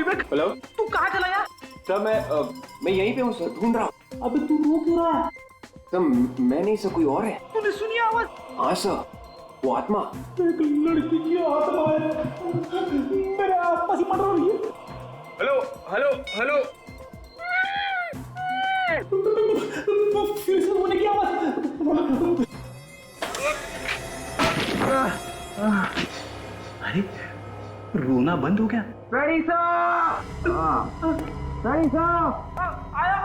विवेक, hello तू कहाँ चला गया? सर, मैं यहीं पे हूँ सर, ढूंढ रहा हूँ। अबे तू रो क्यों रहा है? सर मैं नहीं सर, कोई और है। तूने सुनी आवाज? हाँ सर, वो आत्मा। एक लड़की की आत्मा है, मेरे आसपास ही मंडरा रही है। Hello hello hello. फिर से रोने की आवाज। अरे रोना बंद हो गया। Ready sir. Ready sir. आया।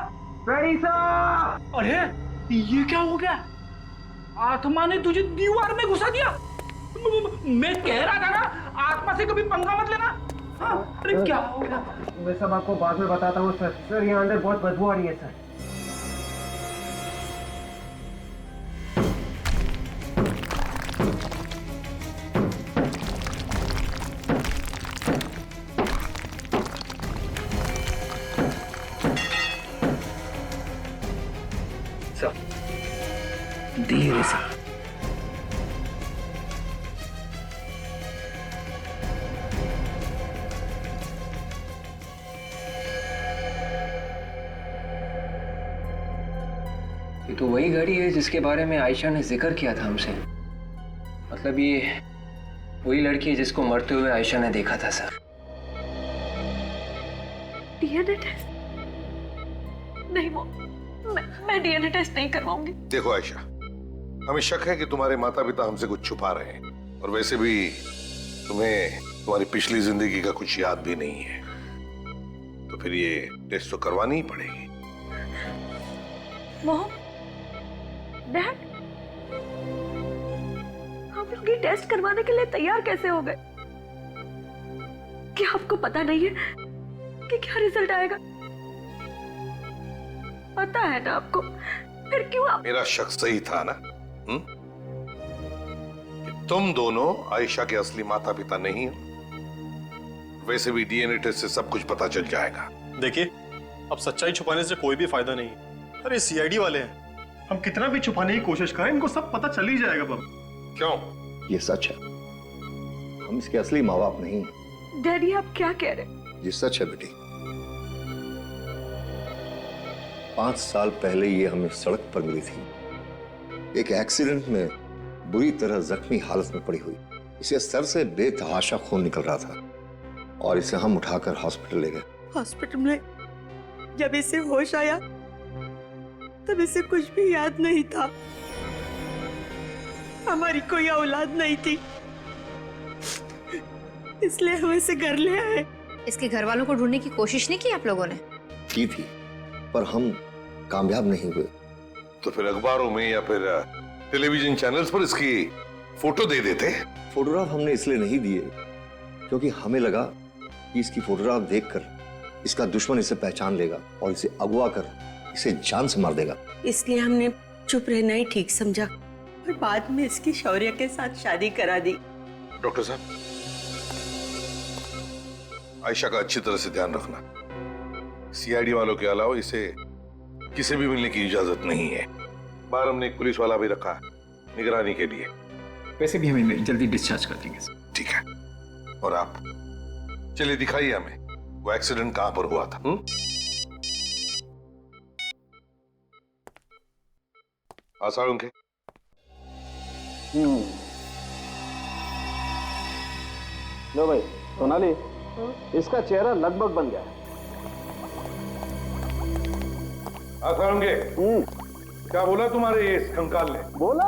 Ready sir. अरे ये क्या हो गया? आत्मा ने तुझे दीवार में घुसा दिया। मैं कह रहा था ना, आत्मा से कभी पंगा मत लेना। अरे क्या हो गया? मैं सब आपको बाद में बताता हूँ सर। सर यहाँ अंदर बहुत बदबू आ रही है सर। धीरे से। ये तो वही घड़ी है जिसके बारे में आयशा ने जिक्र किया था हमसे। मतलब ये वही लड़की है जिसको मरते हुए आयशा ने देखा था सर। डीएनए टेस्ट नहीं, वो मैं डीएनए टेस्ट नहीं करवाऊंगी। देखो आयशा, हमें शक है कि तुम्हारे माता पिता हमसे कुछ छुपा रहे हैं, और वैसे भी तुम्हें तुम्हारी पिछली जिंदगी का कुछ याद भी नहीं है, तो फिर ये टेस्ट तो करवानी ही पड़ेगी। मॉम, डैड, हम लोग ये टेस्ट करवाने के लिए तैयार कैसे हो गए? क्या आपको पता नहीं है कि क्या रिजल्ट आएगा? पता है ना आपको, फिर क्यों आप? मेरा शक सही था ना? कि तुम दोनों आयशा के असली माता पिता नहीं हो। वैसे भी डीएनए टेस्ट से सब कुछ पता चल जाएगा। देखिए, अब सच्चाई छुपाने से कोई भी फायदा नहीं। अरे सीआईडी वाले हैं, हम कितना भी छुपाने की कोशिश करें, इनको सब पता चल ही जाएगा। बाबू क्यों? ये सच है, हम इसके असली माँ बाप नहीं। डैडी आप क्या कह रहे हैं? ये सच है बेटी। 5 साल पहले ये हमें सड़क पर मिली थी, एक एक्सीडेंट में बुरी तरह जख्मी हालत में पड़ी हुई। इसे सर से बेतहाशा खून निकल रहा था और इसे हम उठाकर हॉस्पिटल ले गए। हॉस्पिटल में जब इसे होश आया तब इसे कुछ भी याद नहीं था। हमारी कोई औलाद नहीं थी, इसलिए हम इसे घर ले आए। इसके घर वालों को ढूंढने की कोशिश नहीं की आप लोगों ने? की थी, पर हम कामयाब नहीं हुए। तो फिर अखबारों में या फिर टेलीविजन चैनल्स पर इसकी फोटो दे देते। फोटोग्राफ हमने इसलिए नहीं दिए क्योंकि हमें लगा कि इसकी फोटोग्राफ देखकर इसका दुश्मन इसे पहचान लेगा और इसे अगवा कर इसे जान से मार देगा। इसलिए हमने चुप रहना ही ठीक समझा और बाद में इसकी शौर्य के साथ शादी करा दी। डॉक्टर साहब, आयशा का अच्छी तरह से ध्यान रखना। सीआईडी वालों के अलावा इसे किसी भी मिलने की इजाजत नहीं है। बाहर हमने एक पुलिस वाला भी रखा है निगरानी के लिए। वैसे भी हमें जल्दी डिस्चार्ज कर देंगे। ठीक है, और आप चलिए दिखाइए हमें वो एक्सीडेंट कहां पर हुआ था। आसार उनके। लो भाई सोनाली, इसका चेहरा लगभग बन गया है। आसार उनके। क्या बोला तुम्हारे ये कंकाल ने? बोला?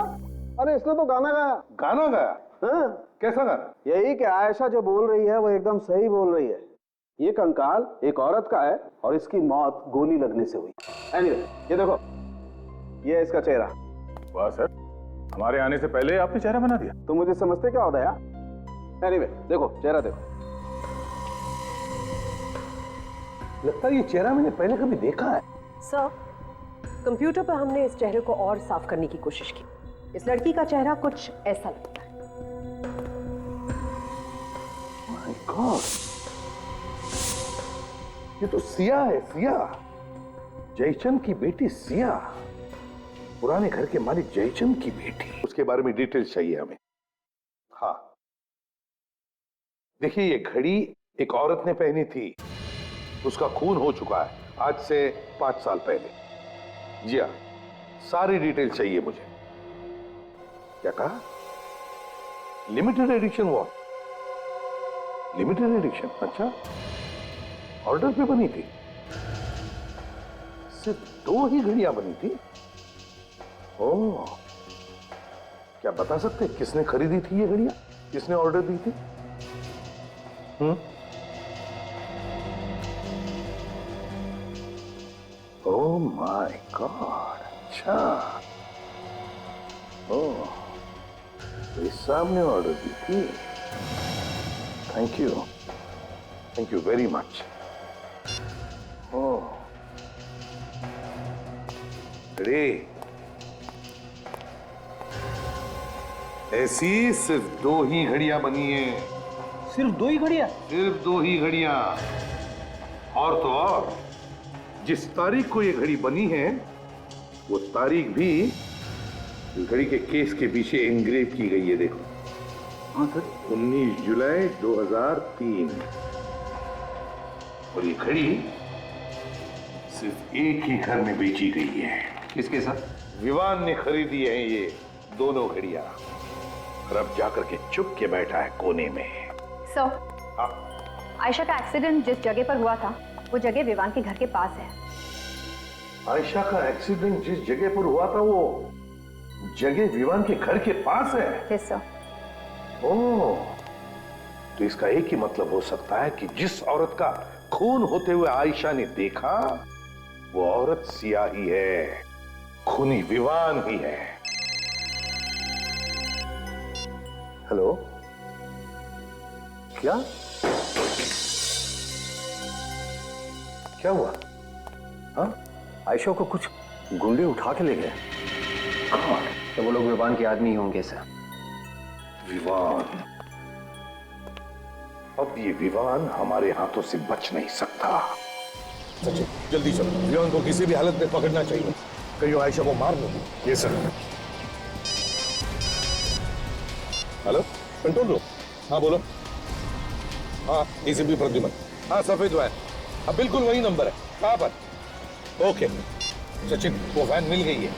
अरे इसने तो गाना गाया। गाना गाया? हाँ? कैसा गाना? यही कि आयशा जो बोल रही है वो एकदम सही बोल रही है। ये कंकाल एक औरत का है और इसकी मौत गोली लगने से हुई। एनीवे, ये देखो, ये है इसका चेहरा। वाह सर, हमारे आने से पहले आपने चेहरा बना दिया। तुम मुझे समझते क्या होता है यार? एनीवे, देखो चेहरा देखो। लगता है ये चेहरा मैंने पहले कभी देखा है। सर, कंप्यूटर पर हमने इस चेहरे को और साफ करने की कोशिश की। इस लड़की का चेहरा कुछ ऐसा लगता है। माय गॉड, ये तो सिया है। सिया, जयचंद की बेटी सिया, पुराने घर के मालिक जयचंद की बेटी। उसके बारे में डिटेल्स चाहिए हमें। हाँ, देखिए ये घड़ी एक औरत ने पहनी थी उसका खून हो चुका है आज से 5 साल पहले। जी हाँ, सारी डिटेल चाहिए मुझे। क्या कहा? लिमिटेड एडिशन वो? Limited edition? अच्छा, ऑर्डर पे बनी थी? सिर्फ 2 ही घड़ियां बनी थी? ओह, क्या बता सकते किसने खरीदी थी ये घड़ियां? किसने ऑर्डर दी थी? ओह माय गॉड, अच्छा। ओह, तो इस साहब ने ऑर्डर दी थी। Thank you very much. Oh, अरे ऐसी सिर्फ 2 ही घड़ियां बनी है। सिर्फ 2 ही घड़ियां? सिर्फ 2 ही घड़ियां। और तो और, जिस तारीख को ये घड़ी बनी है वो तारीख भी इस घड़ी के केस के पीछे एंग्रेव की गई है। देखो, हाँ सर। 19 जुलाई 2003। और ये घड़ी सिर्फ एक ही घर में बेची गई है। किसके साथ? विवान ने खरीदी है ये दोनों घड़ियां, और अब जाकर के चुप के बैठा है कोने में। सर, हाँ? आयशा का एक्सीडेंट जिस जगह पर हुआ था वो जगह विवान के घर के पास है। आयशा का एक्सीडेंट जिस जगह पर हुआ था वो जगह विवान के घर के पास है? Yes sir. ओह, तो इसका एक ही मतलब हो सकता है कि जिस औरत का खून होते हुए आयशा ने देखा वो औरत सिया ही है, खूनी विवान ही है। हेलो, क्या क्या हुआ? हाँ, आयशा को कुछ गुंडे उठा के ले गए। तो वो लोग विवान के आदमी होंगे सर। विवान? अब ये विवान हमारे हाथों से बच नहीं सकता। सचिन, जल्दी चलो, विवान को किसी भी हालत में पकड़ना चाहिए, कहीं आयशा को मार नहीं। ये सर। Hello, control room. हाँ बोलो। हाँ, एसीपी प्रद्युमन। हाँ, सफेद वैन। हाँ, बिल्कुल वही नंबर है। कहाँ पर? ओके सचिन, वो वैन मिल गई है,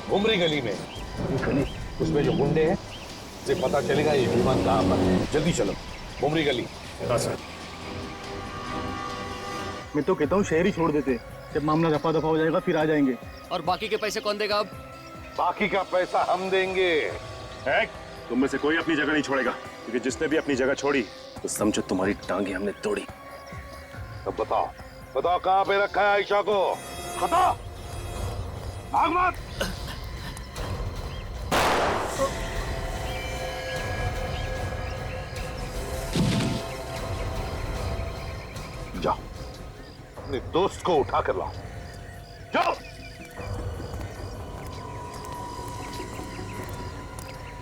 घुमरी गली में। गली? उसमें जो गुंडे हैं से पता चलेगा ये विमान कहाँ पर है। जल्दी चलो, घुमरी गली। हाँ सर। मैं तो कहता हूँ शहर ही छोड़ देते, जब मामला रफा दफा हो जाएगा फिर आ जाएंगे। और बाकी के पैसे कौन देगा? अब बाकी का पैसा हम देंगे। तुम में से कोई अपनी जगह नहीं छोड़ेगा, क्योंकि जिसने भी अपनी जगह छोड़ी तो समझो तुम्हारी टांगे हमने तोड़ी। अब बताओ, बताओ कहाँ पे रखा है आयशा को? बताओ, भाग मत। जाओ, अपने दोस्त को उठा कर लाओ। जाओ,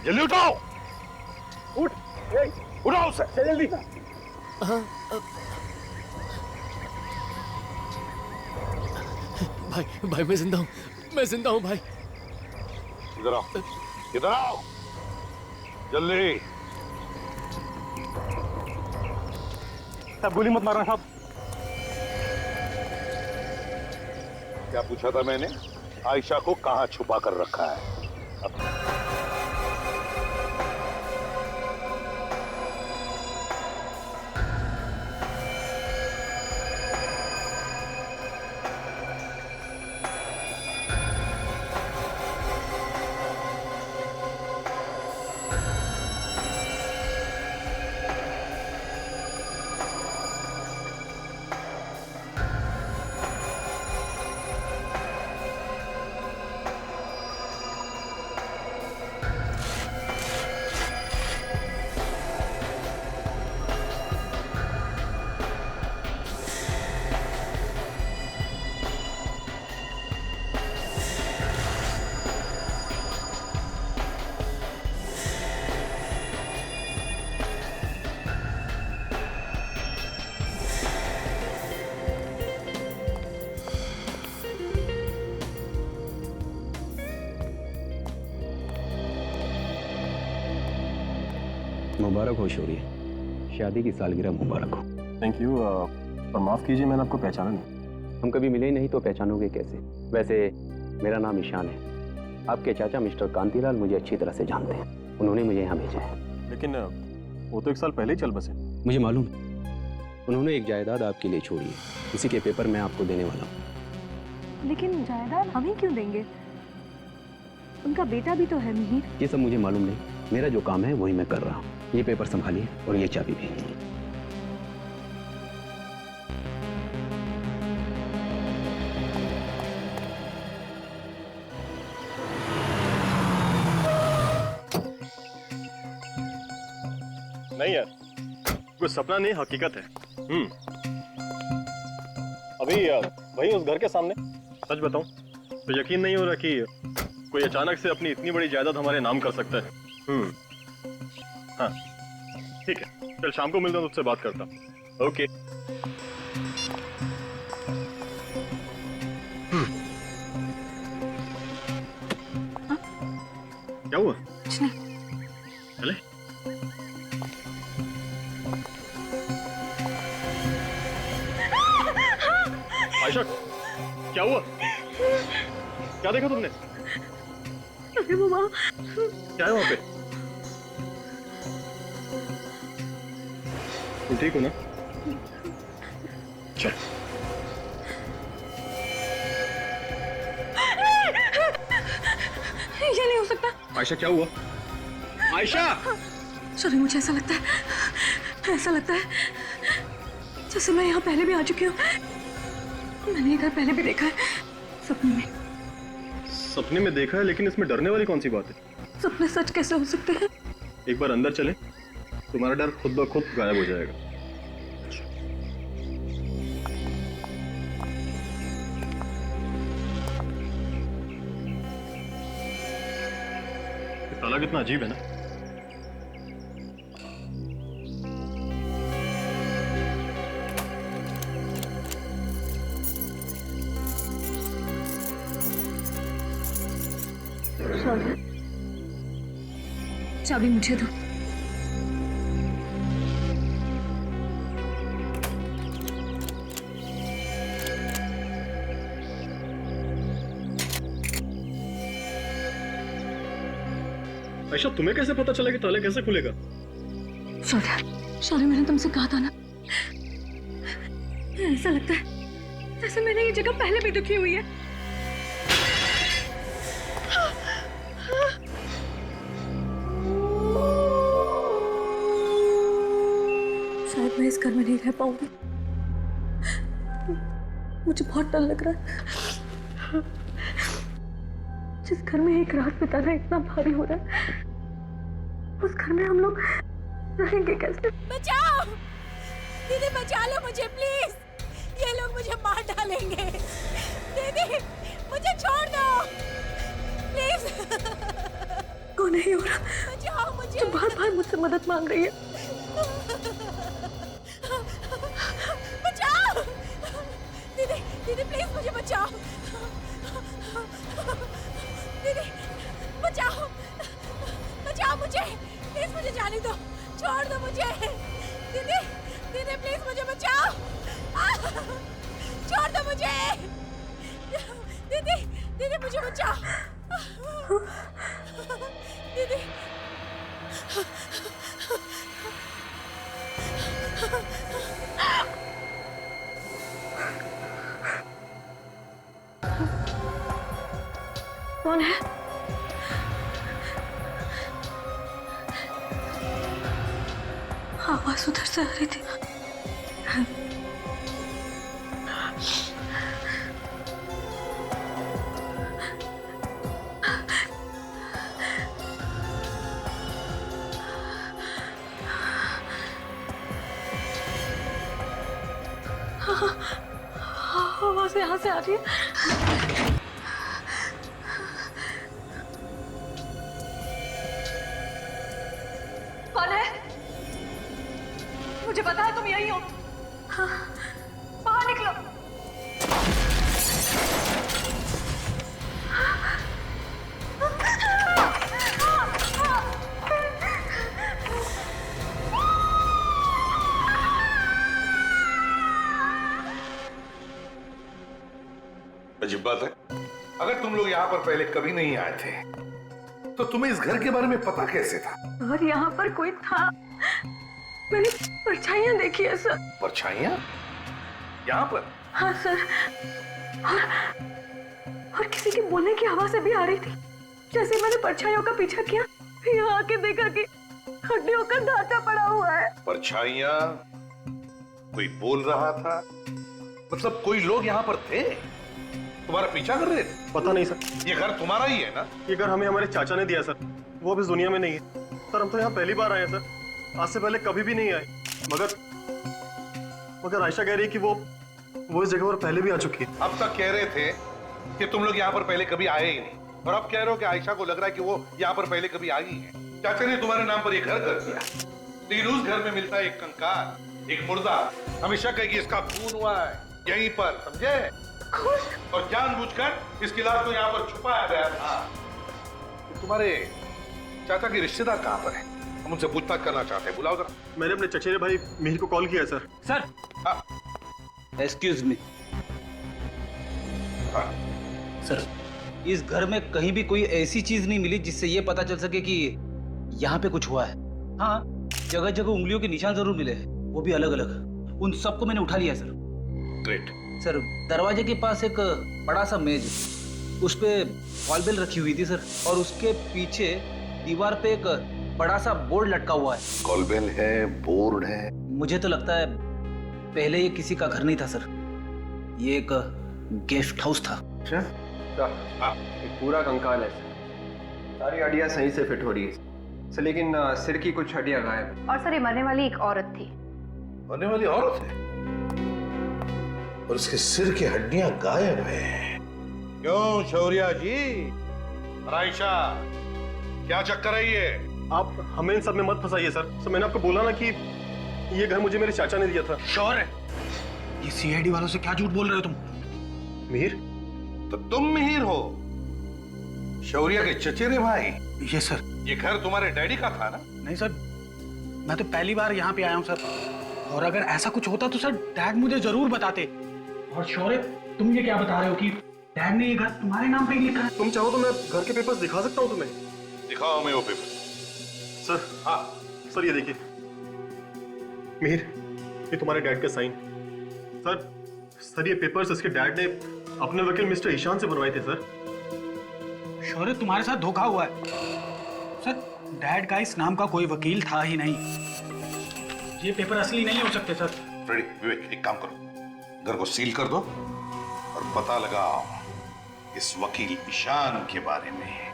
जल्दी उठाओ। उठ, उठाओ उसे जल्दी। भाई मैं जिंदा हूँ, मैं जिंदा हूँ भाई। इधर आओ, इधर आओ, जल्दी। साहब गोली मत मारना साहब। क्या पूछा था मैंने? आयशा को कहाँ छुपा कर रखा है? मुबारक हो शौर्य, शादी की सालगिरह मुबारक हो। Thank you. पर माफ कीजिए, मैंने आपको पहचाना नहीं। हम कभी मिले ही नहीं तो पहचानोगे कैसे? वैसे मेरा नाम ईशान है। आपके चाचा मिस्टर कांतीलाल मुझे अच्छी तरह से जानते हैं, उन्होंने मुझे यहाँ भेजा है। लेकिन वो तो 1 साल पहले ही चल बसे। मुझे मालूम है, उन्होंने एक जायदाद आपके लिए छोड़ी है, इसी के पेपर मैं आपको देने वाला हूँ। लेकिन जायदाद हम ही क्यों देंगे? उनका बेटा भी तो है मिहिर। ये सब मुझे मालूम नहीं, मेरा जो काम है वही मैं कर रहा हूँ। ये पेपर संभालिए और ये चाबी भी। नहीं यार, कोई सपना नहीं, हकीकत है। अभी वहीं उस घर के सामने, सच बताऊं तो यकीन नहीं हो रहा कि कोई अचानक से अपनी इतनी बड़ी जायदाद हमारे नाम कर सकता है। हाँ ठीक है, कल शाम को मिलता हूं, तुझसे बात करता हूं। ओके। क्या हुआ? कुछ नहीं। चले। आयशा, क्या हुआ? क्या देखा तुमने? अरे मामा, क्या है वहां पे? तुम ठीक हो ना? चल। ये नहीं हो सकता। आयशा क्या हुआ? आयशा! सॉरी, मुझे ऐसा लगता है जैसे मैं यहाँ पहले भी आ चुकी हूँ। मैंने ये घर पहले भी देखा है, सपने में। सपने में देखा है, लेकिन इसमें डरने वाली कौन सी बात है? सपने सच कैसे हो सकते हैं? एक बार अंदर चले, तुम्हारा डर खुद ब खुद गायब हो जाएगा। ताला कितना अजीब है ना। चाबी मुझे दो। आयशा, तुम्हें कैसे पता चला कि ताला कैसे खुलेगा? सॉरी, मैंने तुमसे कहा था ना। ऐसा लगता है जैसे मैंने ये जगह पहले भी दुखी हुई है। शायद मैं इस घर में नहीं रह पाऊंगी। मुझे बहुत डर लग रहा है। जिस घर में एक रात बिताना इतना भारी हो रहा है, उस घर में हम लोग रहेंगे कैसे? बचाओ दीदी, बचा लो मुझे प्लीज। ये लोग मुझे मार डालेंगे। दीदी मुझे छोड़ दो प्लीज। कौन है ये औरत? बचाओ मुझे। जो बार-बार मुझसे मदद मांग रही है। बचाओ दीदी, दीदी प्लीज मुझे बचाओ। दीदी बचाओ, बचाओ मुझे प्लीज, मुझे जाने दो, छोड़ दो मुझे। दीदी, दीदी प्लीज मुझे बचाओ। छोड़ दो मुझे। दीदी, दीदी मुझे बचाओ। दीदी कौन है? आवाज उधर से आ रही थी। आवाज यहाँ से आ रही है। कौन है? मुझे पता है तुम यही हो। हाँ, बाहर निकलो। अजीब बात है, अगर तुम लोग यहाँ पर पहले कभी नहीं आए थे तो तुम्हें इस घर के बारे में पता कैसे था? और यहाँ पर कोई था, मैंने परछाइयाँ देखी है सर। परछाइयाँ यहाँ पर? हाँ सर, और किसी के बोलने की आवाज़ भी आ रही थी। जैसे मैंने परछाइयों का पीछा किया, यहाँ आके देखा कि हड्डियों का ढांचा पड़ा हुआ है। परछाइयाँ, कोई बोल रहा था, मतलब कोई लोग यहाँ पर थे, तुम्हारा पीछा कर रहे थे? पता नहीं सर। ये घर तुम्हारा ही है ना? ये घर हमें हमारे चाचा ने दिया सर, वो अब इस दुनिया में नहीं है सर। हम तो यहाँ पहली बार आए हैं सर, आज से पहले कभी भी नहीं आए। मगर आयशा कह रही है कि वो इस जगह पर पहले भी आ चुकी है। अब तक कह रहे थे कि तुम लोग यहाँ पर पहले कभी आए ही नहीं, और अब कह रहे हो कि आयशा को लग रहा है कि वो यहाँ पर पहले कभी आई है। चाचा ने तुम्हारे नाम पर ये घर कर दिया, लेकिन उस घर में मिलता है एक कंकाल, एक मुर्दा। हमेशा कहे कि इसका खून हुआ है यहीं पर, समझे? और जानबूझकर इसकी लाश को यहाँ पर छुपाया गया था। तुम्हारे चाचा के रिश्तेदार कहाँ पर हैं? हम उनसे पूछताछ करना चाहते हैं, बुलाओ जरा। मैंने अपने चचेरे भाई मिहिर को कॉल किया है सर। सर, हाँ। एक्सक्यूज मी सर, इस घर में कहीं भी कोई ऐसी चीज नहीं मिली जिससे ये पता चल सके कि यहाँ पे कुछ हुआ है। हाँ, जगह जगह उंगलियों के निशान जरूर मिले हैं, वो भी अलग अलग। उन सबको मैंने उठा लिया सर। ग्रेट। सर, दरवाजे के पास एक बड़ा सा मेज, उस पे कॉल बेल रखी हुई थी सर, और उसके पीछे दीवार पे एक बड़ा सा बोर्ड लटका हुआ है। कॉल बेल है, बोर्ड है। मुझे तो लगता है पहले ये किसी का घर नहीं था सर, ये एक गेस्ट हाउस था। अच्छा, एक पूरा कंकाल है सर, सारी हड्डियां सही से फिट हो रही है सर, लेकिन सिर की कुछ हड्डियां गायब है। और सर, ये मरने वाली एक औरत थी। मरने वाली औरत है और उसके सिर की हड्डियां गायब हैं। क्यों शौर्या जी? आयशा, क्या चक्कर है ये? आप हमें इन सब में मत फंसाइए सर। मैंने आपको बोला ना कि ये घर मुझे मेरे चाचा ने दिया था। श्योर है? ये सीआईडी वालों से क्या झूठ बोल रहे हो तुम? मिहिर? तो तुम मिहिर हो, शौर्या के चचेरे भाई? ये सर। ये घर तुम्हारे डैडी का था ना? नहीं सर, मैं तो पहली बार यहाँ पे आया हूँ सर, और अगर ऐसा कुछ होता तो सर डैड मुझे जरूर बताते। और शौर्य, तुम ये क्या बता रहे हो कि डैड ने ये घर तुम्हारे नाम पे ही लिखा है? तुम चाहो तो मैं घर के पेपर्स दिखा सकता हूँ तुम्हें। दिखाओ हमें वो पेपर। सर, हाँ सर, ये देखिए मिहिर, ये तुम्हारे डैड का साइन। सर ये पेपर्स इसके डैड ने अपने वकील मिस्टर ईशान से बनवाए थे सर। शौर्य, तुम्हारे साथ धोखा हुआ है सर। डैड का इस नाम का कोई वकील था ही नहीं, ये पेपर असली नहीं हो सकते सर। फ्रेडी, विवेक, एक काम करो, घर को सील कर दो और पता लगाओ इस वकील ईशान के बारे में।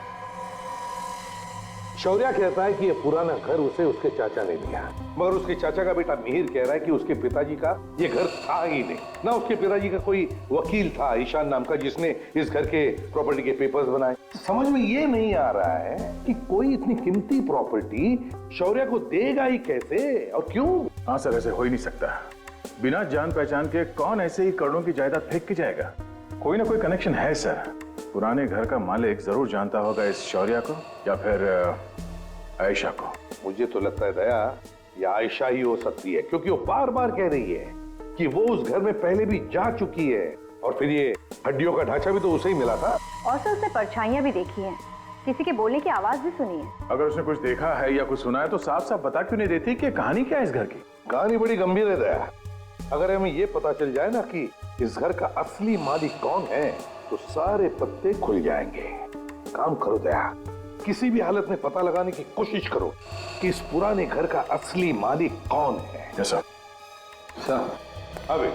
शौर्या कहता है कि ये पुराना घर उसे उसके चाचा ने दिया, मगर उसके चाचा का बेटा मिहिर कह रहा है कि उसके पिताजी का ये घर था ही नहीं, ना उसके पिताजी का कोई वकील था ईशान नाम का जिसने इस घर के प्रॉपर्टी के पेपर्स बनाए। समझ में ये नहीं आ रहा है कि कोई इतनी कीमती प्रॉपर्टी शौर्या को देगा ही कैसे और क्यों? हाँ सर, ऐसे हो ही नहीं सकता। बिना जान पहचान के कौन ऐसे ही करोड़ों की जायदाद फेंक के जाएगा? कोई ना कोई कनेक्शन है सर। पुराने घर का मालिक जरूर जानता होगा इस शौर्या को या फिर आयशा को। मुझे तो लगता है दया, ये आयशा ही हो सकती है, क्योंकि वो बार बार कह रही है कि वो उस घर में पहले भी जा चुकी है, और फिर ये हड्डियों का ढांचा भी तो उसे ही मिला था। और सर, उसने परछाइयां भी देखी हैं, किसी के बोलने की आवाज भी सुनी है। अगर उसने कुछ देखा है या कुछ सुना है तो साफ साफ बता क्यों नहीं देती कि कहानी क्या है इस घर की? कहानी बड़ी गंभीर है दया। अगर हमें ये पता चल जाए ना कि इस घर का असली मालिक कौन है तो सारे पत्ते खुल जाएंगे। काम करो दया, किसी भी हालत में पता लगाने की कोशिश करो कि इस पुराने घर का असली मालिक कौन है। सर, अबे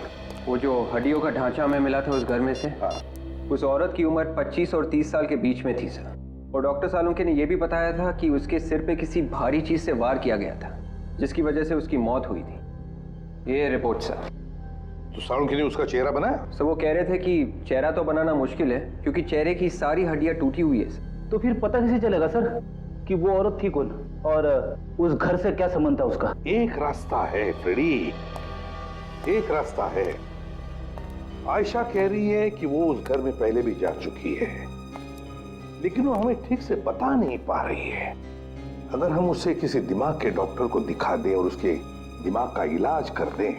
वो जो हड्डियों का ढांचा हमें मिला था उस घर में से, उस औरत की उम्र 25 और 30 साल के बीच में थी सर, और डॉक्टर सालुंके ने यह भी बताया था कि उसके सिर पे किसी भारी चीज से वार किया गया था जिसकी वजह से उसकी मौत हुई थी। ये रिपोर्ट सर। तो सालुंके ने उसका चेहरा बनाया? सर, वो कह रहे थे कि चेहरा तो बनाना मुश्किल है क्योंकि चेहरे की सारी हड्डियां टूटी हुई है। तो फिर पता कैसे चलेगा सर कि वो औरत थी कौन और उस घर से क्या संबंध था उसका? एक रास्ता है फ्रेडी, एक रास्ता है। आयशा कह रही है कि वो उस घर में पहले भी जा चुकी है, लेकिन वो हमें ठीक से बता नहीं पा रही है। अगर हम उसे किसी दिमाग के डॉक्टर को दिखा दें और उसके दिमाग का इलाज कर दें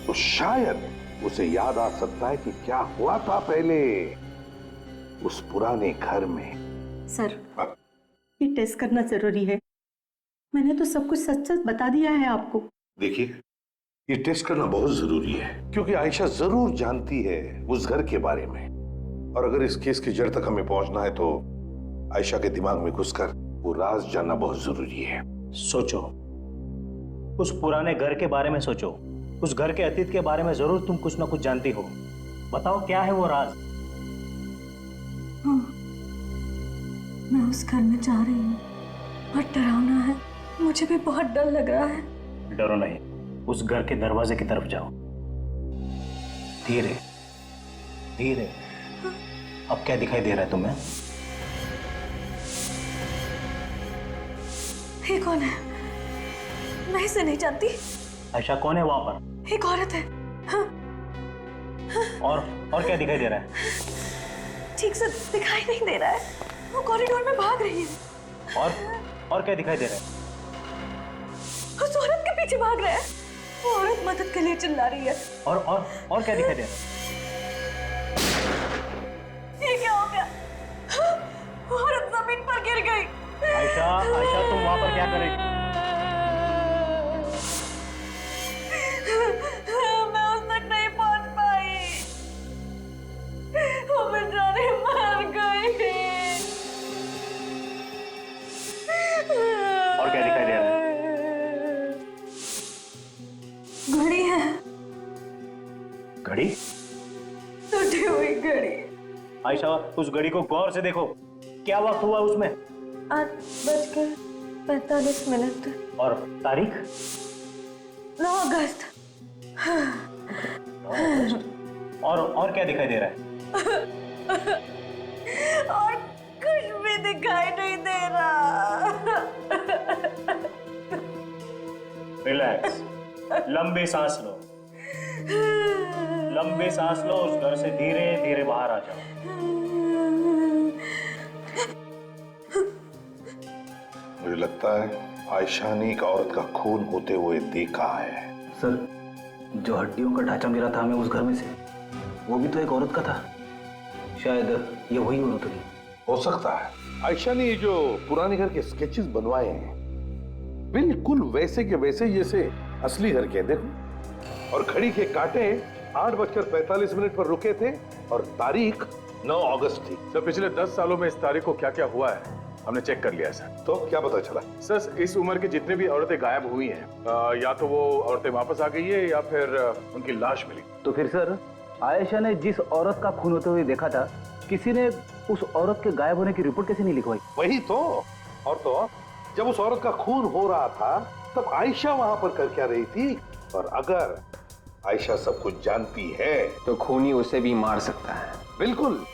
तो शायद उसे याद आ सकता है कि क्या हुआ था पहले। उस पुराने घर में। सर, ये टेस्ट करना जरूरी है। मैंने तो सब कुछ सच सच बता दिया है आपको। देखिए, ये टेस्ट करना बहुत जरूरी है क्योंकि आयशा जरूर जानती है उस घर के बारे में, और अगर इस केस की जड़ तक हमें पहुंचना है तो आयशा के दिमाग में घुसकर वो राज जानना बहुत जरूरी है। सोचो, उस पुराने घर के बारे में सोचो। उस घर के अतीत के बारे में जरूर तुम कुछ ना कुछ जानती हो। बताओ क्या है वो राज? हाँ, मैं उस घर में जा रही हूँ। बहुत डरावना है, मुझे भी बहुत डर लग रहा है। डरो नहीं, उस घर के दरवाजे की तरफ जाओ। धीरे धीरे। अब क्या दिखाई दे रहा है तुम्हें? ये कौन है? मैं इसे नहीं जानती। आयशा कौन है वहां पर? एक औरत है। हाँ। और क्या दिखाई दे रहा है? ठीक से दिखाई नहीं दे रहा है। वो कॉरिडोर में भाग रही है। और क्या दिखाई दे रहा है? उस औरत के पीछे भाग रहा है। वो औरत मदद के लिए चिल्ला रही है। और क्या दिखाई दे रहा है? ये क्या हो गया? वो औरत जमीन पर गिर गई। आयशा तुम वहां पर क्या कर रही थी? मैं उस तक नहीं पहुंच पाई। वो बेचारी मर गई। और क्या दिखाई दे रहा है? घड़ी है। घड़ी? टूटी हुई घड़ी। आयशा, उस घड़ी को गौर से देखो। क्या वक्त हुआ उसमें? 8:45। और तारीख? 9 अगस्त। और क्या दिखाई दे रहा है? और कुछ भी दिखाई नहीं दे रहा। रिलैक्स, लंबी सांस लो। लंबी सांस लो। उस घर से धीरे धीरे बाहर आ जाओ। मुझे लगता है आयशा ने एक औरत का खून होते हुए देखा है। सर, जो हड्डियों का ढांचा मिला था हमें उस घर में से, वो भी तो एक औरत का था। शायद ये वही औरत होगी। हो सकता है आयशा ने ये जो पुराने घर के स्केचेस बनवाए हैं बिल्कुल वैसे के वैसे जैसे असली घर के। देखो, और घड़ी के कांटे 8:45 पर रुके थे और तारीख 9 अगस्त थी। सर, पिछले 10 सालों में इस तारीख को क्या क्या हुआ है हमने चेक कर लिया सर। तो क्या पता चला? सर, इस उम्र की जितने भी औरतें गायब हुई हैं, या तो वो औरतें वापस आ गई है या फिर उनकी लाश मिली। तो फिर सर, आयशा ने जिस औरत का खून होते हुए देखा था, किसी ने उस औरत के गायब होने की रिपोर्ट कैसे नहीं लिखवाई? वही तो। और तो जब उस औरत का खून हो रहा था तब आयशा वहां पर कर क्या रही थी? और अगर आयशा सब कुछ जानती है तो खूनी उसे भी मार सकता है। बिल्कुल,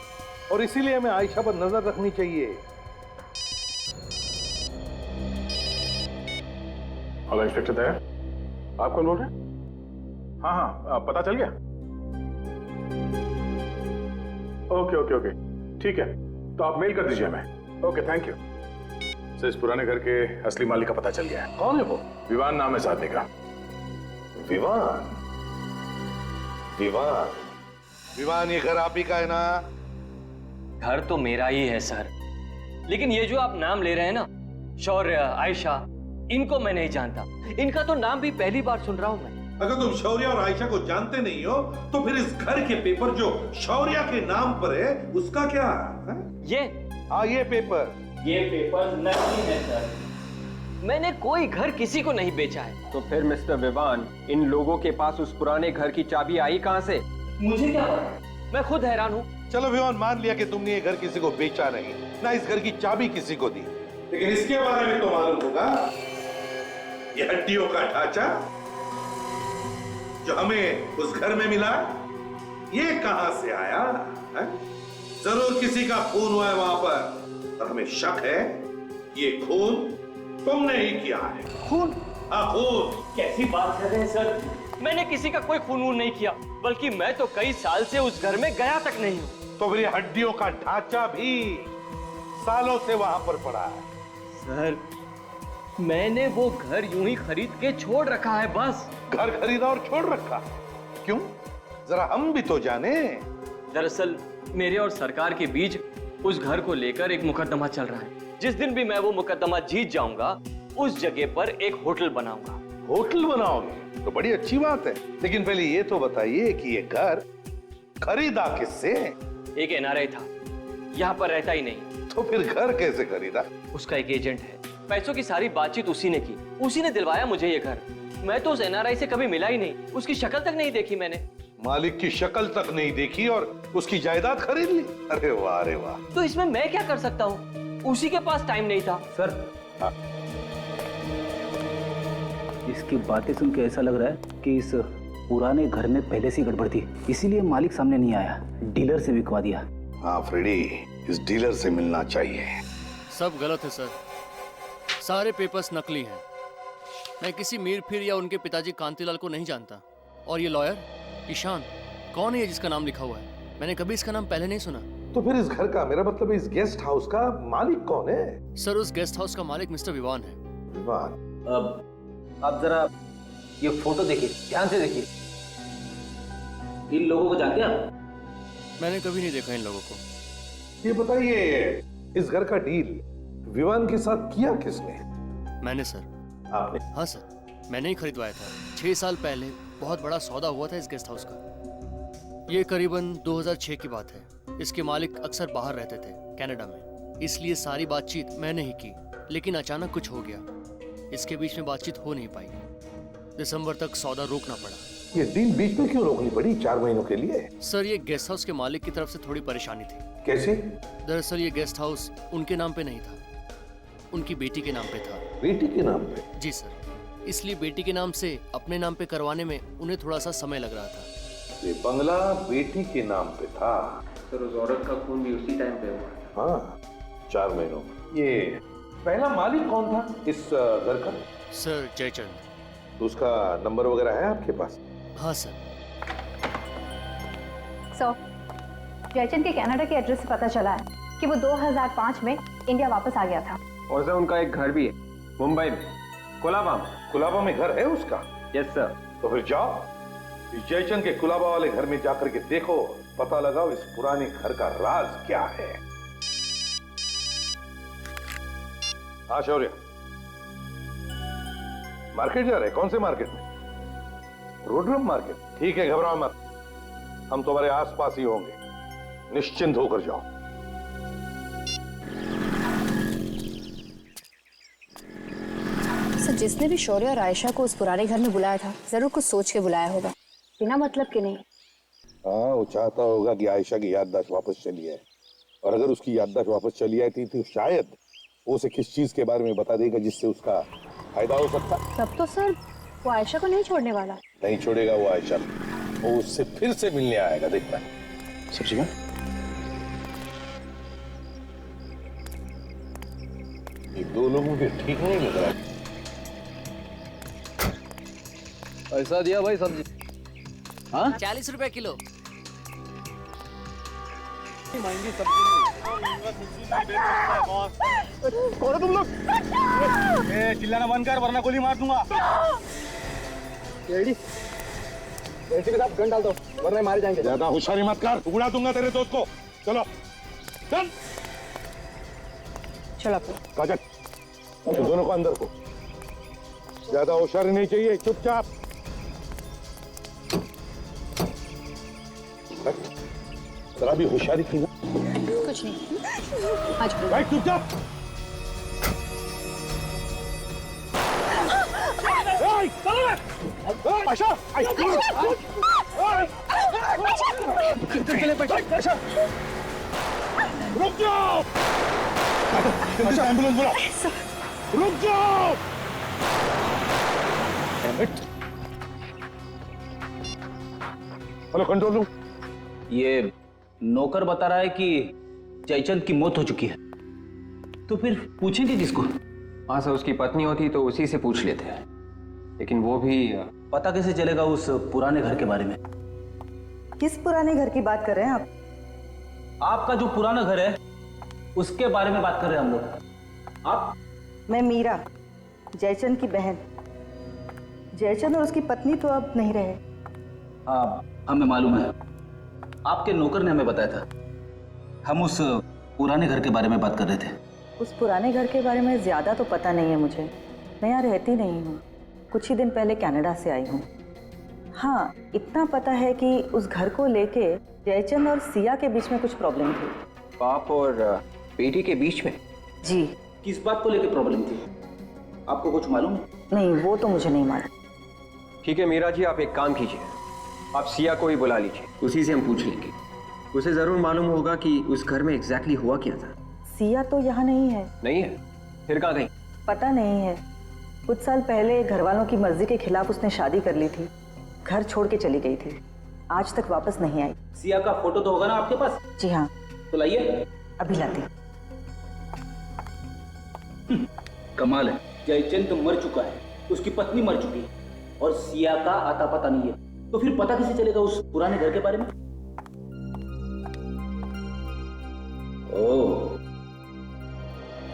और इसीलिए हमें आयशा पर नजर रखनी चाहिए। हेलो इंस्पेक्टर दया, आप कौन बोल रहे हैं? हाँ, पता चल गया। ओके, ठीक है, तो आप मेल कर दीजिए हमें। Okay, thank you. सर, इस पुराने घर के असली मालिक का पता चल गया है। कौन है वो? विवान नाम है इस आदमी का। विवान? विवान, ये घर आप ही का है ना? घर तो मेरा ही है सर, लेकिन ये जो आप नाम ले रहे हैं ना, शौर्य, आयशा, इनको मैं नहीं जानता। इनका तो नाम भी पहली बार सुन रहा हूं मैं। अगर तुम शौर्य और आयशा को जानते नहीं हो तो फिर इस घर के पेपर जो शौर्य के नाम पर है उसका क्या है? ये पेपर नकली है सर। मैंने कोई घर किसी को नहीं बेचा है। तो फिर मिस्टर विवान, इन लोगों के पास उस पुराने घर की चाबी आई कहां से? मुझे क्या पता, मैं खुद हैरान हूँ। चलो विवान, मान लिया कि तुमने ये घर किसी को बेचा नहीं, ना इस घर की चाबी किसी को दी, लेकिन इसके बारे में तो मालूम होगा। ये हड्डियों का ढांचा जो हमें उस घर में मिला, ये कहां से आया है? जरूर किसी का खून हुआ है वहां पर, और हमें शक है ये खून तुमने ही किया है। खून? हाँ, खून। कैसी बात कर रहे हैं सर? मैंने किसी का कोई खून नहीं किया, बल्कि मैं तो कई साल से उस घर में गया तक नहीं हूँ। तो फिर ये हड्डियों का ढांचा भी सालों से वहां पर पड़ा है। सर, मैंने वो घर यूं ही खरीद के छोड़ रखा है बस। घर खरीदा और छोड़ रखा? क्यों? जरा हम भी तो जाने। दरअसल मेरे और सरकार के बीच उस घर को लेकर एक मुकदमा चल रहा है। जिस दिन भी मैं वो मुकदमा जीत जाऊंगा, उस जगह पर एक होटल बनाऊंगा। होटल बनाओगे तो बड़ी अच्छी बात है, लेकिन पहले ये तो बताइए कि ये घर खरीदा किससे? एक एनआरआई था, यहाँ पर रहता ही नहीं। तो फिर घर कैसे खरीदा? उसका एक एजेंट है, पैसों की सारी बातचीत उसी ने की, उसी ने दिलवाया मुझे ये घर। मैं तो उस एनआरआई से कभी मिला ही नहीं, उसकी शक्ल तक नहीं देखी मैंने। मालिक की शक्ल तक नहीं देखी और उसकी जायदाद खरीद ली? अरे वाह, अरे वाह। तो इसमें मैं क्या कर सकता हूँ? उसी के पास टाइम नहीं था। सर, इसकी बातें सुन के ऐसा लग रहा है कि इस पुराने घर में पहले से गड़बड़ थी, इसीलिए मालिक सामने नहीं आया, डीलर से बिकवा दिया। हाँ फ्रेडी, इस डीलर से मिलना चाहिए। सब गलत है सर, सारे पेपर्स नकली हैं। मैं किसी मीर फिर या उनके पिताजी कांतिलाल को नहीं जानता। और ये लॉयर ईशान, कौन है ये जिसका नाम लिखा हुआ है? मैंने कभी इसका नाम पहले नहीं सुना। तो फिर इस घर का, मेरा मतलब इस गेस्ट हाउस का मालिक कौन है? सर, उस गेस्ट हाउस का मालिक मिस्टर विवान है। विवान? अब आप जरा ये फोटो देखिए, ध्यान से देखिए। इन लोगों को जानते हैं आप? मैंने कभी नहीं देखा इन लोगों को। ये बताइए, इस घर का डील विवान के साथ किया किसने? मैंने सर। आपने? हाँ सर, मैंने ही खरीदवाया था। 6 साल पहले बहुत बड़ा सौदा हुआ था इस गेस्ट हाउस का। ये करीबन 2006 की बात है। इसके मालिक अक्सर बाहर रहते थे, कनाडा में, इसलिए सारी बातचीत मैंने ही की। लेकिन अचानक कुछ हो गया, इसके बीच में बातचीत हो नहीं पाई। दिसंबर तक सौदा रोकना पड़ा। ये डील बीच में क्यों रोकनी पड़ी 4 महीनों के लिए? सर, ये गेस्ट हाउस के मालिक की तरफ से थोड़ी परेशानी थी। कैसे? दरअसल ये गेस्ट हाउस उनके नाम पे नहीं था, उनकी बेटी के नाम पे था। बेटी के नाम पे? जी सर, इसलिए बेटी के नाम से अपने नाम पे करवाने में उन्हें थोड़ा सा समय लग रहा था। ये बंगला बेटी के नाम पे था? सर, उस औरत का खून भी उसी टाइम पे हुआ। हाँ, 4 महीनों में। ये पहला मालिक कौन था इस घर का? सर, जयचंद। तो उसका नंबर वगैरह है आपके पास? हाँ सर। जयचंद के कनाडा के एड्रेस से पता चला है कि वो 2005 में इंडिया वापस आ गया था। और सर, उनका एक घर भी है मुंबई में, कोलाबा में। कोलाबा में घर है उसका? Yes sir. तो फिर जाओ, इस जयचंद के कोलाबा वाले घर में जाकर के देखो, पता लगाओ इस पुराने घर का राज क्या है। हाँ शौर्य, मार्केट जा रहे? कौन से मार्केट में? रोडरम मार्केट? ठीक है, घबराओ मत, हम तुम्हारे आसपास ही होंगे, निश्चिंत होकर जाओ। सर, जिसने भी शौर्य और आयशा को उस पुराने घर में बुलाया था, जरूर कुछ सोच के बुलाया होगा, बिना मतलब के नहीं। हाँ, वो चाहता होगा कि आयशा की याददाश्त वापस चली आए, और अगर उसकी याददाश्त वापस चली आई थी तो शायद वो उसे किस चीज के बारे में बता देगा जिससे उसका फायदा हो सकता। तब तो सर वो आयशा को नहीं छोड़ने वाला। नहीं छोड़ेगा वो आयशा, वो उससे फिर से मिलने आएगा, देखना। सब्जी का ये 2 लोगों के ठीक नहीं लग रहा। ऐसा दिया भाई सब्जी? हाँ, 40 रुपए किलो। महंगी सब्जी। कौन है तुम लोग? चिल्लाना बंद कर वरना गोली मार दूंगा। रेडी? के साथ गन डाल दो वरना मारे जाएंगे। ज्यादा होशियारी मत कर, उड़ा दूंगा तेरे दोस्त को। चलो चल चलो काजल, तो दोनों को अंदर को। ज्यादा होशियारी नहीं चाहिए, चुपचाप। जरा भी होशियारी की ना। कुछ नहीं, आज बैठ चुपचाप। रुक जाओ, एम्बुलेंस बुलाओ। रुक जाओ। Hello control room. ये नौकर बता रहा है कि जयचंद की मौत हो चुकी है, तो फिर पूछेंगे किसको? हाँ सर, उसकी पत्नी होती तो उसी से पूछ लेते हैं, लेकिन वो भी। पता कैसे चलेगा उस पुराने घर के बारे में? किस पुराने घर की बात कर रहे हैं आप? आपका जो पुराना घर है उसके बारे में बात कर रहे हैं हम लोग। आप? मैं मीरा, जयचंद की बहन। जयचंद और उसकी पत्नी तो अब नहीं रहे। हाँ, हमें मालूम है, आपके नौकर ने हमें बताया था। हम उस पुराने घर के बारे में बात कर रहे थे। उस पुराने घर के बारे में ज्यादा तो पता नहीं है मुझे, मैं यहाँ रहती नहीं हूँ, कुछ ही दिन पहले कनाडा से आई हूँ। हाँ, इतना पता है कि उस घर को लेके जयचंद और सिया के बीच में कुछ प्रॉब्लम थी। बाप और बेटी के बीच में? जी। किस बात को लेकर प्रॉब्लम थी, आपको कुछ मालूम है? नहीं, वो तो मुझे नहीं मालूम। ठीक है मीरा जी, आप एक काम कीजिए, आप सिया को ही बुला लीजिए, उसी से हम पूछ लेंगे। उसे जरूर मालूम होगा कि उस घर में एग्जैक्टली हुआ क्या था। सिया तो यहाँ नहीं है। नहीं है? फिर कहाँ गई? पता नहीं है, कुछ साल पहले घर वालों की मर्जी के खिलाफ उसने शादी कर ली थी, घर छोड़ के चली गई थी, आज तक वापस नहीं आई। सिया का फोटो तो होगा ना आपके पास? जी हाँ। तो लाइए। अभी लाती। कमाल है, जयचंद तो मर चुका है, उसकी पत्नी मर चुकी है और सिया का आता पता नहीं है, तो फिर पता कैसे चलेगा उस पुराने घर के बारे में? ओह,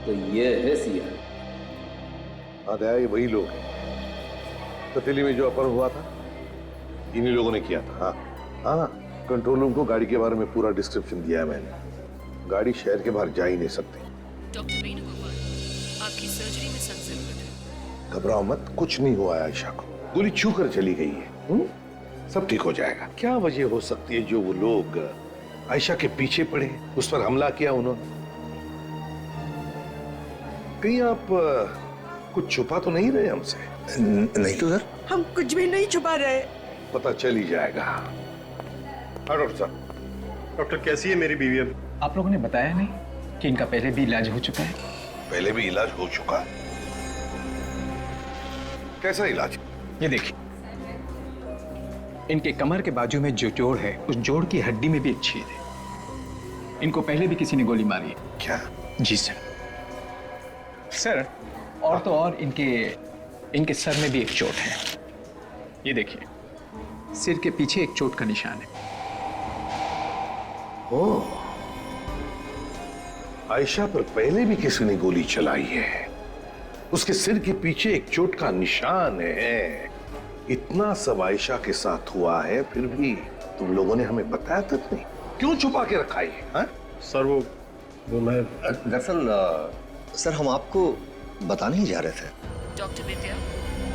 तो ये है सिया। हाँ दया, ये वही लोग हैं। पतीली में जो अपहरण हुआ था इन्हीं लोगों ने किया था। हाँ हाँ, कंट्रोल रूम को गाड़ी के बारे में पूरा डिस्क्रिप्शन दिया है मैंने। गाड़ी शहर के बाहर जा ही नहीं सकती। डॉक्टर वेणुगोपाल, आपकी सर्जरी में सख्त जरूरत है। घबराओ मत, कुछ नहीं हुआ है आयशा को, गोली छू कर चली गई है। सब ठीक हो जाएगा। क्या वजह हो सकती है जो वो लोग आयशा के पीछे पड़े, उस पर हमला किया उन्होंने? कहीं आप कुछ छुपा तो नहीं रहे हमसे? नहीं तो सर, हम कुछ भी नहीं छुपा रहे। पता चल ही जाएगा। हाँ डॉक्टर साहब। डॉक्टर कैसी है मेरी बीवी? अब आप लोगों ने बताया नहीं कि इनका पहले भी इलाज हो चुका है? पहले भी इलाज हो चुका? कैसा इलाज? ये देखिए, इनके कमर के बाजू में जो जोड़ है, उस जोड़ की हड्डी में भी एक छेद है। इनको पहले भी किसी ने गोली मारी है। क्या? जी सर, और तो और इनके सर में भी एक चोट है। ये देखिए, सिर के पीछे एक चोट का निशान है। ओह, आयशा पर पहले भी किसी ने गोली चलाई है, उसके सिर के पीछे एक चोट का निशान है। इतना सब आयशा के साथ हुआ है, फिर भी तुम लोगों ने हमें बताया तक नहीं। क्यों छुपा के रखा है? हाँ? सर वो मैं दरअसल सर हम आपको बताने ही जा रहे थे। डॉक्टर विद्या,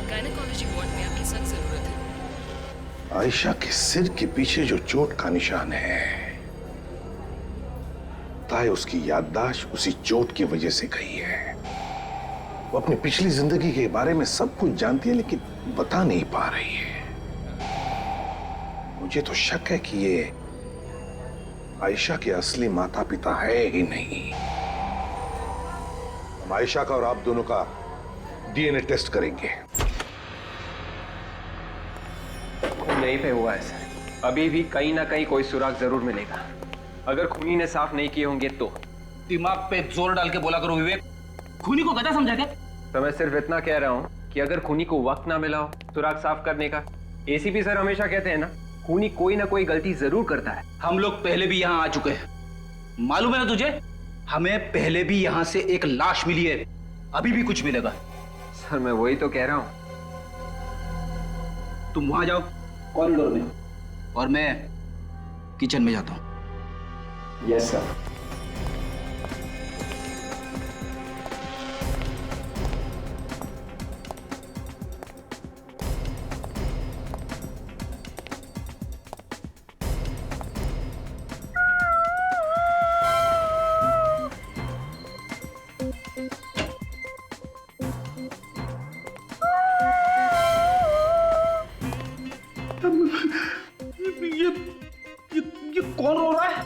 गायनेकोलॉजी वार्ड में आपकी सख्त जरूरत है। आयशा के सिर के पीछे जो चोट का निशान है, ताए उसकी याददाश्त उसी चोट की वजह से गई है। वो अपनी पिछली जिंदगी के बारे में सब कुछ जानती है, लेकिन बता नहीं पा रही है। मुझे तो शक है कि ये आयशा के असली माता पिता है ही नहीं। हम आयशा का और आप दोनों का डीएनए टेस्ट करेंगे। खून नहीं पे हुआ है सर, अभी भी कहीं ना कहीं कोई सुराग जरूर मिलेगा। अगर खूनी ने साफ नहीं किए होंगे तो। दिमाग पे जोर डाल के बोला करो विवेक, खूनी को गधा समझा क्या? तो मैं सिर्फ इतना कह रहा हूँ कि अगर खूनी को वक्त ना मिला हो सुराग साफ करने का, एसीपी सर हमेशा कहते हैं ना, खूनी कोई ना कोई गलती जरूर करता है। हम लोग पहले भी यहाँ आ चुके हैं, मालूम है ना तुझे? हमें पहले भी यहाँ से एक लाश मिली है, अभी भी कुछ मिलेगा। सर मैं वही तो कह रहा हूँ। तुम वहां जाओ कॉरिडोर में, और मैं किचन में जाता हूँ। Yes sir. ये कौन रो रहा है?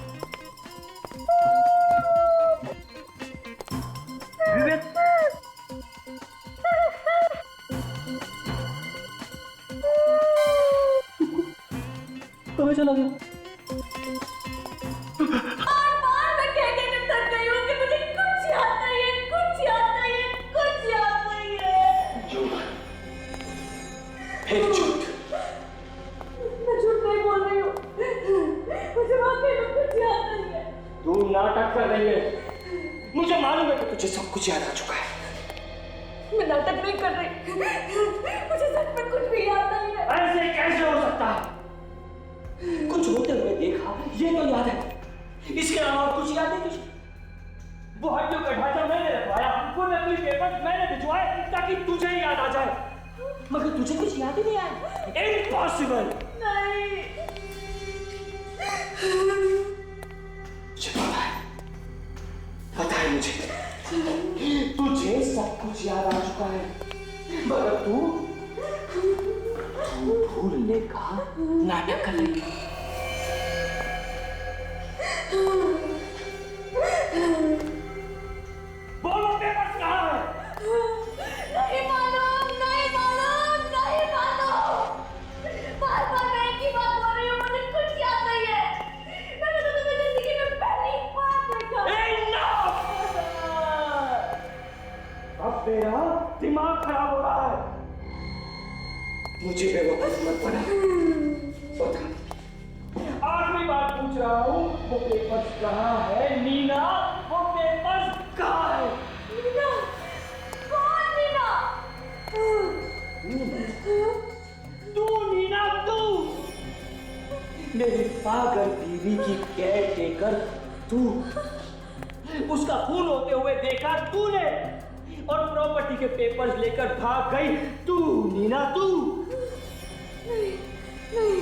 विवेक, कहाँ चला गया? मैं कहने में थक गई हूँ कि मुझे कुछ याद नहीं है, कुछ याद नहीं है, कुछ याद नहीं है। झूठ, फिर झूठ। मैं झूठ नहीं बोल रही हूँ, मुझे वाकई में कुछ याद नहीं है। तू नाटक कर रही है, मुझे मालूम है कि तुझे सब कुछ याद आ चुका है। मैं नाटक नहीं कर रही, मुझे सच में कुछ भी याद नहीं है। ऐसे कैसे हो सकता है? कुछ होते हुए देखा, ये तो याद है, इसके अलावा कुछ याद नहीं तुझे? वो हड्डियों का ढांचा मैंने रखवाया, वो नकली पेपर मैंने भिजवाए ताकि तुझे ही याद आ जाए, मगर तुझे कुछ याद ही नहीं आया। इम्पॉसिबल। नहीं। पता है मुझे, तुझे सब कुछ याद आ चुका है, मगर तू भूलने का नाटक कर रही है। बोलो पेपर कहाँ है? नहीं मालूम, नहीं मालूम, नहीं मालूम। बार-बार मैं एक ही बात बोल रही हूँ, मुझे कुछ याद नहीं है। मैंने तो तुम्हें जिंदगी में पहली बार देखा। अब मेरा दिमाग खराब हो रहा है। मुझे बेवकूफ मत बना। बता, आखिरी बार पूछ रहा हूँ, वो पेपर्स कहाँ है? नीना, वो पेपर्स कहाँ है? नीना, कौन नीना? तू नीना, तू मेरी पागल बीवी की केयर टेकर, तू उसका खून होते हुए देखा तूने, और प्रॉपर्टी के पेपर्स लेकर भाग गई तू, नीना तू। नहीं, नहीं,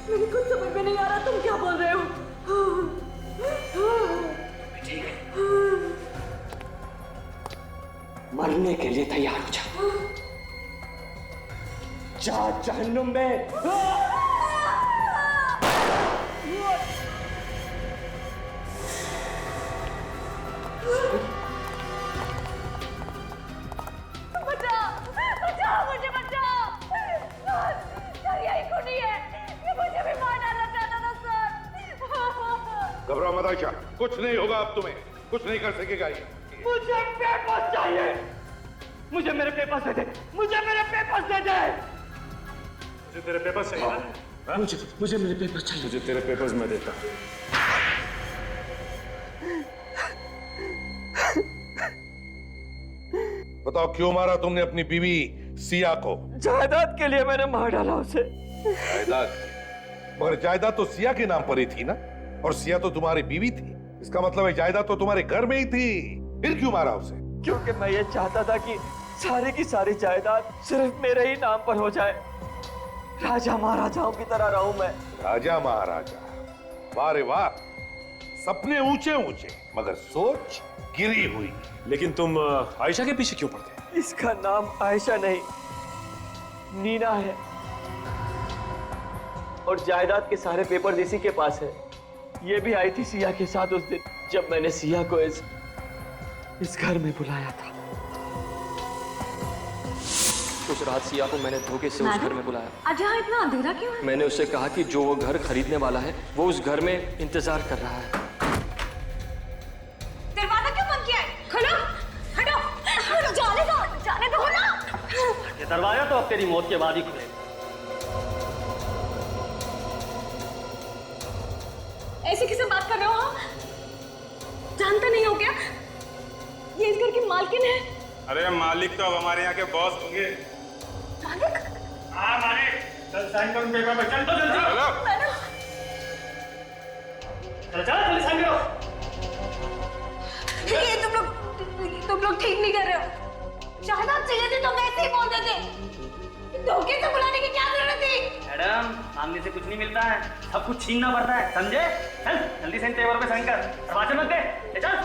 मेरी कुछ समझ में नहीं आ रहा, तुम क्या बोल रहे हो? ठीक है, मरने के लिए तैयार हो जा। जा जहन्नुम में। बचाओ, बचाओ, मुझे बचाओ। सर, यही खूनी है, ये मुझे भी मार डालना चाहता था सर। घबराओ मत आयशा, कुछ नहीं होगा अब तुम्हें, कुछ नहीं कर सकेगा ये। मुझे पेपर्स चाहिए, मुझे मेरे पेपर्स दे दे, मुझे मेरे पेपर्स दे दे। मुझे तेरे पेपर्स चाहिए ना? मुझे मेरे पेपर्स चाहिए। मुझे तेरे पेपर्स मैं देता हूँ। बताओ क्यों मारा तुमने अपनी बीवी सिया को? जायदाद के लिए मैंने मार डाला उसे। जायदाद? मगर जायदाद तो सिया के नाम पर ही थी ना, और सिया तो तुम्हारी बीवी थी। इसका मतलब है जायदाद तो तुम्हारे घर में ही थी, फिर क्यों मारा उसे? क्योंकि मैं ये चाहता था कि सारी की सारी जायदाद सिर्फ मेरे ही नाम पर हो जाए। राजा महाराजाओं की तरह रहूं मैं। राजा महाराजा? वाह रे वाह, सपने ऊंचे ऊंचे मगर सोच गिरी हुई। लेकिन तुम आयशा के पीछे क्यों पड़ गए? इसका नाम आयशा नहीं, नीना है, और जायदाद के सारे पेपर इसी के पास है। ये भी आई थी सिया के साथ उस दिन जब मैंने सिया को इस घर में बुलाया था। उस रात सिया को मैंने धोखे से उस घर में बुलाया। आज यहाँ इतना अंधेरा क्यों है? मैंने उससे कहा कि जो वो घर खरीदने वाला है वो उस घर में इंतजार कर रहा है। दरवाजा क्यों बंद किया है? खोलो, हटो, जाने दो ना। ये दरवाजा तो अब तेरी मौत के बाद ही खुलेगा। ऐसे किससे बात कर रहे हो आप? जानते नहीं हो क्या? ये इस घर की मालकिन है। अरे मालिक तो अब हमारे यहाँ के बॉस होंगे। मालिक? हाँ मालिक, चल साइन करो पेपर पे, चल तो जल्दी। चलो जल्दी साइन करो। ये तुम लोग ठीक नहीं कर रहे हो। जायदाद चाहिए थी तो वैसे ही बोल देते। धोखे से बुलाने की क्या जरूरत थी? मैडम, मांगने से कुछ नहीं मिलता है, सब कुछ छीनना पड़ता है, समझे? चल जल्दी से इन पेपर पे साइन कर, दरवाजे मत दे, चल।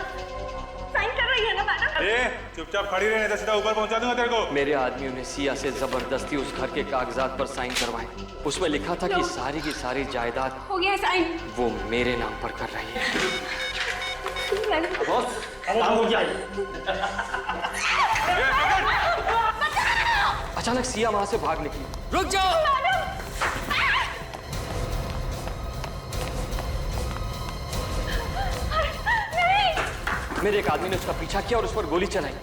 साइन कर रही है ना मैडम? चुपचाप खड़ी रहे, नहीं तो सीधा ऊपर पहुंचा दूंगा तेरे को। मेरे आदमियों ने सिया से जबरदस्ती उस घर के कागजात पर साइन करवाए। उसमें लिखा था कि सारी की सारी जायदाद हो गया साइन। वो मेरे नाम पर कर रही है। बॉस, काम हो गया। अचानक सिया वहां से भाग निकली। रुक जाओ। मेरे एक आदमी ने उसका पीछा किया और उस पर गोली चलाई।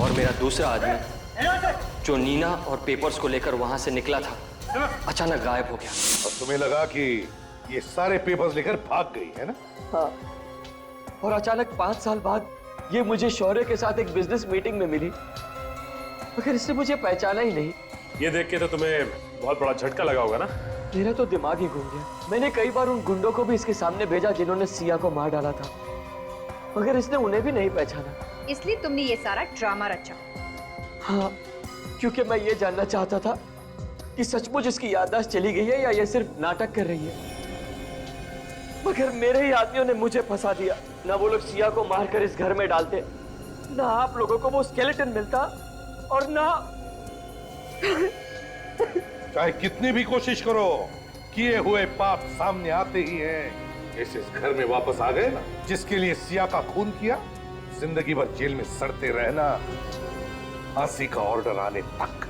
और मेरा दूसरा आदमी जो नीना और पेपर्स को लेकर वहां से निकला था, अचानक गायब हो गया। और तुम्हें लगा कि ये सारे पेपर्स लेकर भाग गई है ना? हाँ, और अचानक 5 साल बाद ये मुझे शौर्य के साथ एक बिजनेस मीटिंग में मिली, मगर इसने मुझे पहचाना ही नहीं। ये देख के तो तुम्हें बहुत बड़ा झटका लगा होगा ना? मेरा तो दिमाग ही घूम गया। मैंने कई बार उन गुंडों को भी इसके सामने भेजा जिन्होंने सिया को मार डाला था, मगर इसने उन्हें भी नहीं पहचाना। इसलिए तुमने ये सारा ड्रामा रचा। हाँ, क्योंकि मैं ये जानना चाहता था कि सचमुच इसकी याददाश्त चली गई है या ये सिर्फ नाटक कर रही है। मगर मेरे ही आदमियों ने मुझे फंसा दिया। ना वो लोग सिया को मारकर इस घर में डालते, ना आप लोगों को वो स्केलेटन मिलता, और ना चाहे कितनी भी कोशिश करो, किए हुए पाप सामने आते ही हैं। इस घर में वापस आ गए ना, जिसके लिए सिया का खून किया, जिंदगी भर जेल में सड़ते रहना, फांसी का ऑर्डर आने तक।